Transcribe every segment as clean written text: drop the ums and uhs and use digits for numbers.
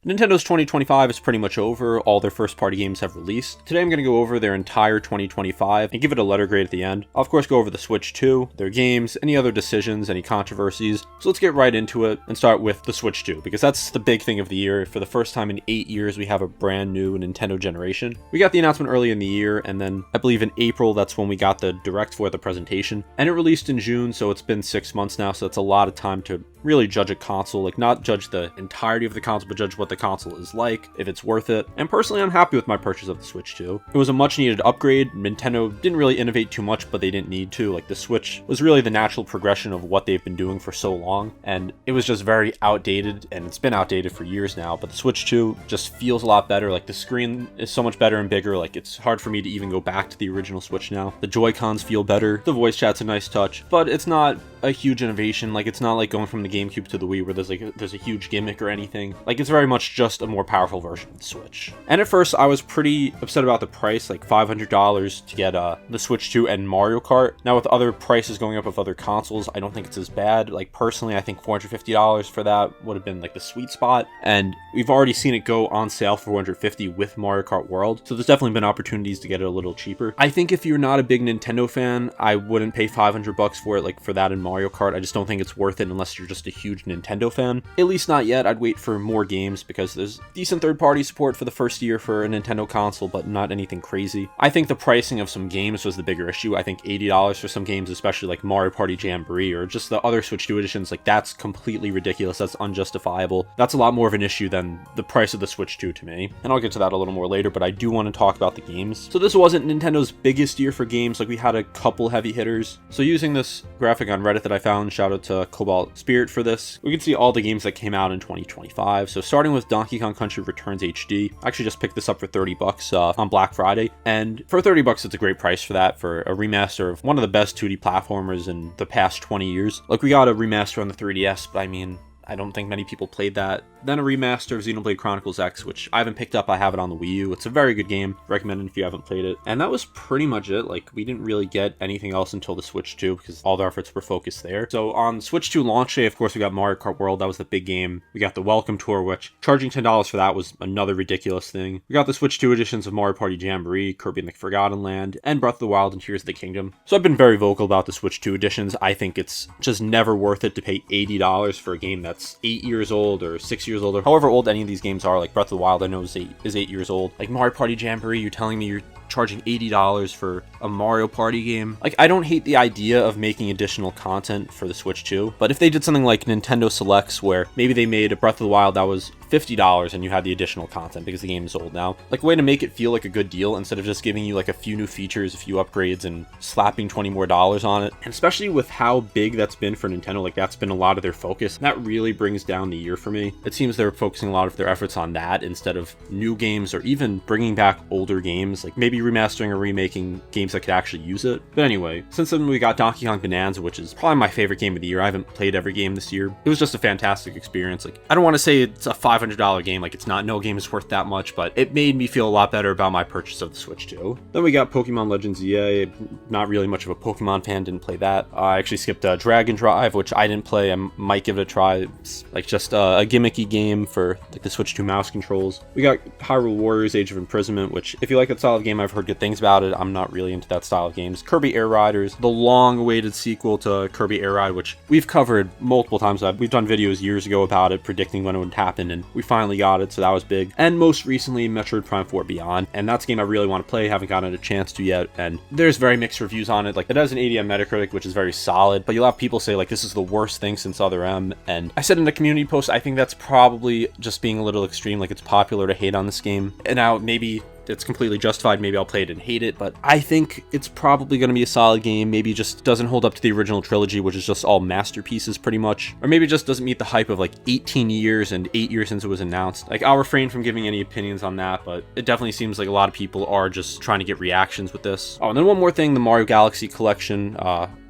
Nintendo's 2025 is pretty much over, all their first-party games have released. Today I'm going to go over their entire 2025 and give it a letter grade at the end. I'll of course go over the Switch 2, their games, any other decisions, any controversies. So let's get right into it and start with the Switch 2, because that's the big thing of the year. For the first time in 8 years, we have a brand new Nintendo generation. We got the announcement early in the year, and then I believe in April, that's when we got the direct for the presentation. And it released in June, so it's been 6 months now, so that's a lot of time to really judge a console, like not judge the entirety of the console, but judge what the console is like, if it's worth it. And personally, I'm happy with my purchase of the Switch 2. It was a much needed upgrade. Nintendo didn't really innovate too much, but they didn't need to. Like the Switch was really the natural progression of what they've been doing for so long, and it was just very outdated, and it's been outdated for years now. But the Switch 2 just feels a lot better. Like the screen is so much better and bigger. Like it's hard for me to even go back to the original Switch now. The Joy-Cons feel better. The voice chat's a nice touch, but it's not a huge innovation. Like it's not like going from the GameCube to the Wii where there's a huge gimmick or anything. Like it's very much just a more powerful version of the Switch. And at first I was pretty upset about the price, like $500 to get the Switch 2 and Mario Kart. Now with other prices going up with other consoles, I don't think it's as bad. Like personally, I think $450 for that would have been like the sweet spot. And we've already seen it go on sale for $450 with Mario Kart World. So there's definitely been opportunities to get it a little cheaper. I think if you're not a big Nintendo fan, I wouldn't pay $500 for it, like for that and Mario Kart. I just don't think it's worth it unless you're just a huge Nintendo fan. At least not yet. I'd wait for more games because there's decent third-party support for the first year for a Nintendo console, but not anything crazy. I think the pricing of some games was the bigger issue. I think $80 for some games, especially like Mario Party Jamboree or just the other Switch 2 editions, like that's completely ridiculous. That's unjustifiable. That's a lot more of an issue than the price of the Switch 2 to me. And I'll get to that a little more later, but I do want to talk about the games. So this wasn't Nintendo's biggest year for games. Like we had a couple heavy hitters. So using this graphic on Reddit that I found, shout out to Cobalt Spirit for this, we can see all the games that came out in 2025. So starting with Donkey Kong Country Returns HD. I actually just picked this up for $30 on Black Friday. And for $30, it's a great price for that, for a remaster of one of the best 2D platformers in the past 20 years. Like we got a remaster on the 3DS, but I mean, I don't think many people played that. Then a remaster of Xenoblade Chronicles X, which I haven't picked up. I have it on the Wii U. It's a very good game. Recommend it if you haven't played it. And that was pretty much it. Like, we didn't really get anything else until the Switch 2 because all the efforts were focused there. So on Switch 2 launch day, of course, we got Mario Kart World. That was the big game. We got the Welcome Tour, which charging $10 for that was another ridiculous thing. We got the Switch 2 editions of Mario Party Jamboree, Kirby and the Forgotten Land, and Breath of the Wild and Tears of the Kingdom. So I've been very vocal about the Switch 2 editions. I think it's just never worth it to pay $80 for a game that's 8 years old or 6 years old or however old any of these games are. Like Breath of the Wild I know is 8 years old. Like Mario Party Jamboree, you're telling me you're charging $80 for a Mario Party game? Like I don't hate the idea of making additional content for the Switch 2, but if they did something like Nintendo Selects where maybe they made a Breath of the Wild that was $50 and you had the additional content because the game is old now, like a way to make it feel like a good deal instead of just giving you like a few new features, a few upgrades and slapping $20 more on it. And especially with how big that's been for Nintendo, like that's been a lot of their focus. That really brings down the year for me. It seems they're focusing a lot of their efforts on that instead of new games or even bringing back older games, like maybe remastering or remaking games that could actually use it. But anyway, since then we got Donkey Kong Bonanza, which is probably my favorite game of the year. I haven't played every game this year. It was just a fantastic experience. Like I don't want to say it's a $500 game, like it's not, no game is worth that much, but it made me feel a lot better about my purchase of the Switch 2. Then we got Pokemon Legends EA. Not really much of a Pokemon fan, didn't play that. I actually skipped Dragon Drive, which I didn't play. I might give it a try. It's like just a gimmicky game for like the Switch 2 mouse controls. We got Hyrule Warriors Age of Imprisonment, which if you like that style of game, I've heard good things about it. I'm not really into that style of games. Kirby Air Riders, the long-awaited sequel to Kirby Air Ride, which we've covered multiple times. We've done videos years ago about it, predicting when it would happen, and we finally got it, so that was big. And most recently, Metroid Prime 4 Beyond, and that's a game I really want to play, haven't gotten a chance to yet, and there's very mixed reviews on it. Like, it has an 80 on Metacritic, which is very solid, but you'll have people say, like, this is the worst thing since Other M, and I said in a community post, I think that's probably just being a little extreme. Like, it's popular to hate on this game, and now maybe it's completely justified. Maybe I'll play it and hate it, but I think it's probably going to be a solid game. Maybe just doesn't hold up to the original trilogy, which is just all masterpieces pretty much, or maybe just doesn't meet the hype of like 18 years and 8 years since it was announced. Like, I'll refrain from giving any opinions on that, but it definitely seems like a lot of people are just trying to get reactions with this. Oh, and then one more thing, the Mario Galaxy collection,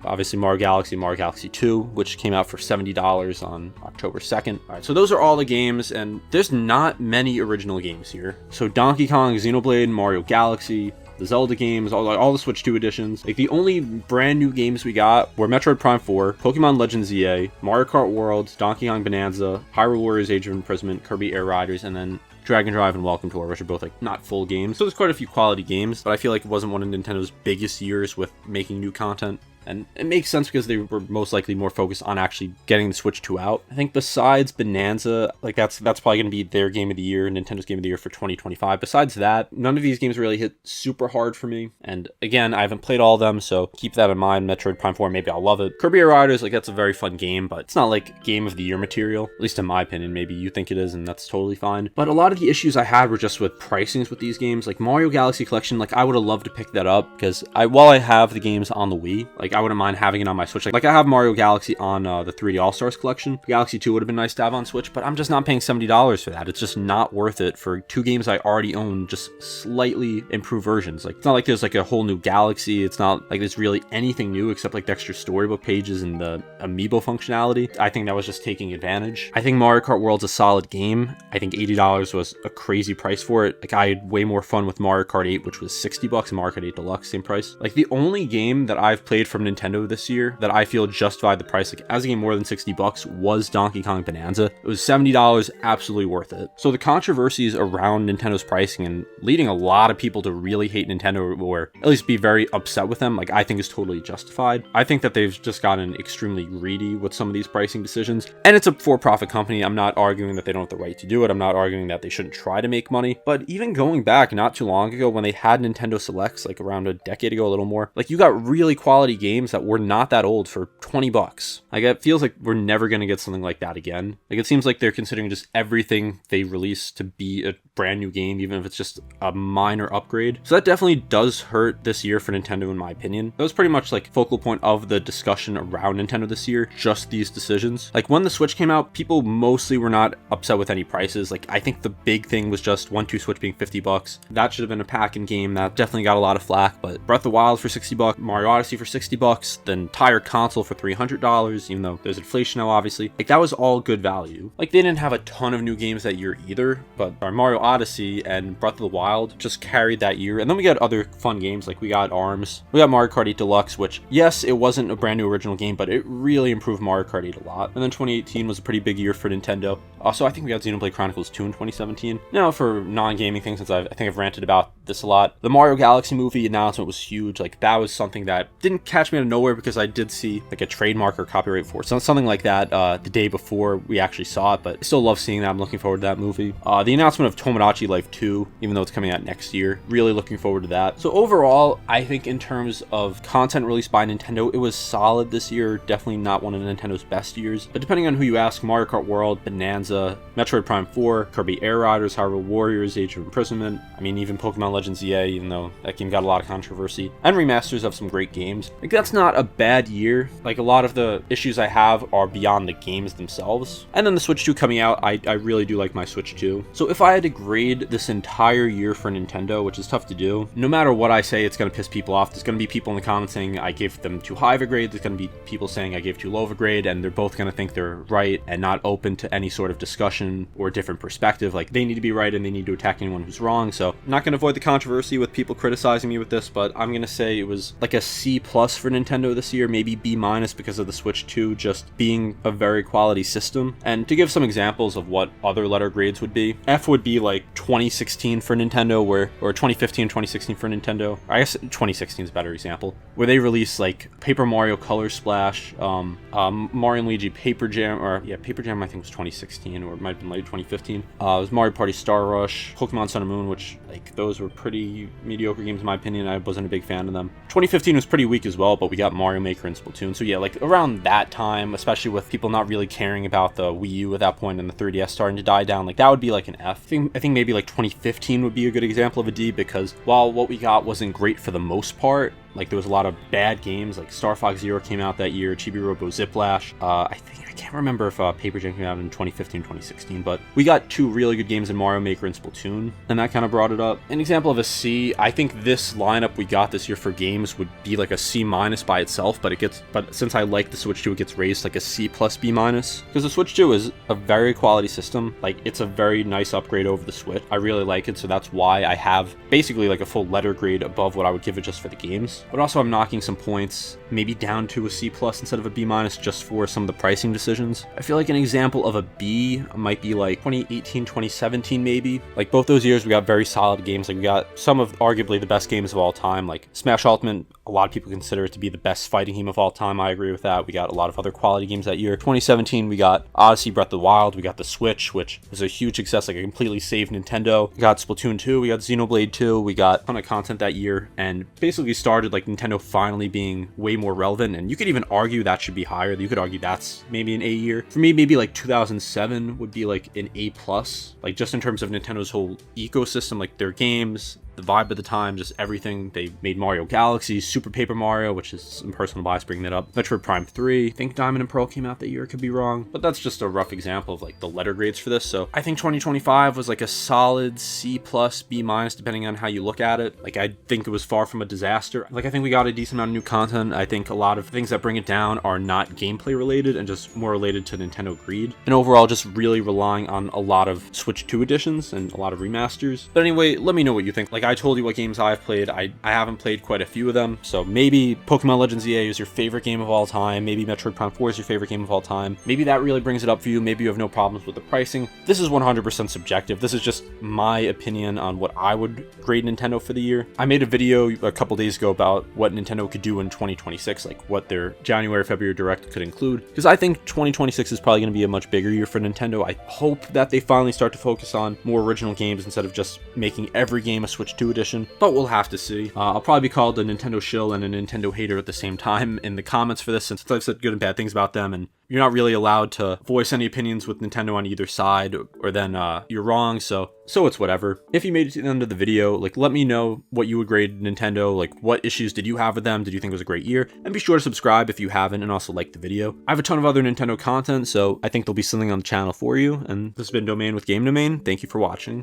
obviously Mario Galaxy 2, which came out for $70 on October 2nd. All right, so those are all the games, and there's not many original games here. So Donkey Kong, Xenoblade, Mario Galaxy, the Zelda games, all the Switch 2 editions. Like the only brand new games we got were Metroid Prime 4, Pokemon Legends EA, Mario Kart World, Donkey Kong Bonanza, Hyrule Warriors Age of Imprisonment, Kirby Air Riders, and then Dragon Drive and Welcome Tour, which are both like not full games. So there's quite a few quality games, but I feel like it wasn't one of Nintendo's biggest years with making new content. And it makes sense because they were most likely more focused on actually getting the Switch 2 out. I think besides Bonanza, like that's probably going to be their game of the year, Nintendo's game of the year for 2025. Besides that, none of these games really hit super hard for me. And again, I haven't played all of them, so keep that in mind. Metroid Prime 4, maybe I'll love it. Kirby Air Riders, like that's a very fun game, but it's not like game of the year material, at least in my opinion. Maybe you think it is, and that's totally fine. But a lot of the issues I had were just with pricings with these games. Like Mario Galaxy Collection, like I would have loved to pick that up because while I have the games on the Wii, like I wouldn't mind having it on my Switch. Like I have Mario Galaxy on the 3D All-Stars collection. Galaxy 2 would have been nice to have on Switch, but I'm just not paying $70 for that. It's just not worth it for two games I already own, just slightly improved versions. Like it's not like there's like a whole new Galaxy. It's not like there's really anything new except like the extra storybook pages and the amiibo functionality. I think that was just taking advantage. I think Mario Kart World's a solid game. I think $80 was a crazy price for it. Like I had way more fun with Mario Kart 8, which was $60, and Mario Kart 8 Deluxe, same price. Like the only game that I've played from Nintendo this year that I feel justified the price, like as a game more than $60, was Donkey Kong Bonanza. It was $70, absolutely worth it. So the controversies around Nintendo's pricing and leading a lot of people to really hate Nintendo or at least be very upset with them, like I think is totally justified. I think that they've just gotten extremely greedy with some of these pricing decisions, and it's a for-profit company. I'm not arguing that they don't have the right to do it. I'm not arguing that they shouldn't try to make money, but even going back not too long ago when they had Nintendo Selects, like around a decade ago, a little more, like you got really quality games that were not that old for $20. Like it feels like we're never going to get something like that again. Like it seems like they're considering just everything they release to be a brand new game, even if it's just a minor upgrade. So that definitely does hurt this year for Nintendo, in my opinion. That was pretty much like focal point of the discussion around Nintendo this year, just these decisions. Like when the Switch came out, people mostly were not upset with any prices. Like I think the big thing was just 1-2 Switch being $50. That should have been a pack-in game. That definitely got a lot of flack, but Breath of the Wild for $60, Mario Odyssey for $60, the entire console for $300, even though there's inflation now, obviously. Like that was all good value. Like they didn't have a ton of new games that year either, but our Mario Odyssey and Breath of the Wild just carried that year. And then we got other fun games, like we got ARMS, we got Mario Kart 8 Deluxe, which yes, it wasn't a brand new original game, but it really improved Mario Kart 8 a lot. And then 2018 was a pretty big year for Nintendo. Also, I think we got Xenoblade Chronicles 2 in 2017. Now for non-gaming things, since I think I've ranted about this a lot, the Mario Galaxy movie announcement was huge. Like that was something that didn't catch me out of nowhere because I did see like a trademark or copyright for it, so something like that the day before we actually saw it, but I still love seeing that. I'm looking forward to that movie. The announcement of Tomodachi Life 2, even though it's coming out next year, really looking forward to that. So overall, I think in terms of content released by Nintendo, it was solid this year. Definitely not one of Nintendo's best years, but depending on who you ask, Mario Kart World, Bonanza, Metroid Prime 4, Kirby Air Riders, Hyrule Warriors, Age of Imprisonment, I mean even Pokemon Legends EA, even though that game got a lot of controversy, and remasters of some great games. Like that's not a bad year. Like a lot of the issues I have are beyond the games themselves. And then the Switch 2 coming out, I really do like my Switch 2. So if I had to grade this entire year for Nintendo, which is tough to do, no matter what I say, it's going to piss people off. There's going to be people in the comments saying I gave them too high of a grade. There's going to be people saying I gave too low of a grade, and they're both going to think they're right and not open to any sort of discussion or different perspective. Like they need to be right and they need to attack anyone who's wrong. So I'm not going to avoid the controversy with people criticizing me with this, but I'm going to say it was like a C+ for Nintendo this year, maybe B- because of the Switch 2 just being a very quality system. And to give some examples of what other letter grades would be, F would be like 2016 for Nintendo, or 2015 2016 for Nintendo. I guess 2016 is a better example, where they released like Paper Mario Color Splash, Mario and Luigi Paper Jam, Paper Jam I think was 2016, or it might have been late 2015. It was Mario Party Star Rush, Pokemon Sun and Moon, which like those were pretty mediocre games in my opinion. I wasn't a big fan of them. 2015 was pretty weak as well, but we got Mario Maker and Splatoon. So yeah, like around that time, especially with people not really caring about the Wii U at that point and the 3DS starting to die down, like that would be like an F. I think maybe like 2015 would be a good example of a D, because while what we got wasn't great for the most part, Like, there was a lot of bad games, like Star Fox Zero came out that year, Chibi Robo Ziplash. I can't remember if Paper Jam came out in 2015, 2016, but we got 2 really good games in Mario Maker and Splatoon, and that kind of brought it up. An example of a C, I think this lineup we got this year for games would be like a C- by itself, but since I like the Switch 2, it gets raised like a C plus B-, because the Switch 2 is a very quality system. Like, it's a very nice upgrade over the Switch. I really like it, so that's why I have basically like a full letter grade above what I would give it just for the games. But also I'm knocking some points, maybe down to a C plus instead of a B- just for some of the pricing decisions. I feel like an example of a B might be like 2018, 2017 maybe. Like, both those years we got very solid games. Like, we got some of arguably the best games of all time. Like Smash Ultimate, a lot of people consider it to be the best fighting game of all time. I agree with that. We got a lot of other quality games that year. 2017 we got Odyssey, Breath of the Wild, we got the Switch, which was a huge success, like a completely saved Nintendo. We got Splatoon 2, we got Xenoblade 2, we got a ton of content that year, and basically started like Nintendo finally being way more relevant. And you could even argue that should be higher. You could argue that's maybe an A year. For me, maybe like 2007 would be like an A plus, like just in terms of Nintendo's whole ecosystem, like their games, the vibe of the time, just everything. They made Mario Galaxy, Super Paper Mario, which is some personal bias bringing that up, Metroid Prime 3, I think Diamond and Pearl came out that year, could be wrong, but that's just a rough example of like the letter grades for this. So I think 2025 was like a solid C plus, B minus, depending on how you look at it. Like, I think it was far from a disaster. Like, I think we got a decent amount of new content. I think a lot of things that bring it down are not gameplay related and just more related to Nintendo greed, and overall just really relying on a lot of Switch 2 editions and a lot of remasters. But anyway, let me know what you think. Like, I told you what games I've played. I haven't played quite a few of them, so maybe Pokemon Legends EA is your favorite game of all time, maybe Metroid Prime 4 is your favorite game of all time, maybe that really brings it up for you, maybe you have no problems with the pricing. This is 100% subjective. This is just my opinion on what I would grade Nintendo for the year. I made a video a couple days ago about what Nintendo could do in 2026, like what their January, February Direct could include, because I think 2026 is probably going to be a much bigger year for Nintendo. I hope that they finally start to focus on more original games instead of just making every game a Switch 2 edition, but we'll have to see. I'll probably be called a Nintendo shill and a Nintendo hater at the same time in the comments for this, since I've said good and bad things about them, and you're not really allowed to voice any opinions with Nintendo on either side, or then you're wrong, so it's whatever. If you made it to the end of the video, like, let me know what you would grade Nintendo, like what issues did you have with them, did you think it was a great year, and be sure to subscribe if you haven't, and also like the video. I have a ton of other Nintendo content, so I think there'll be something on the channel for you, and this has been Domain with Game Domain. Thank you for watching.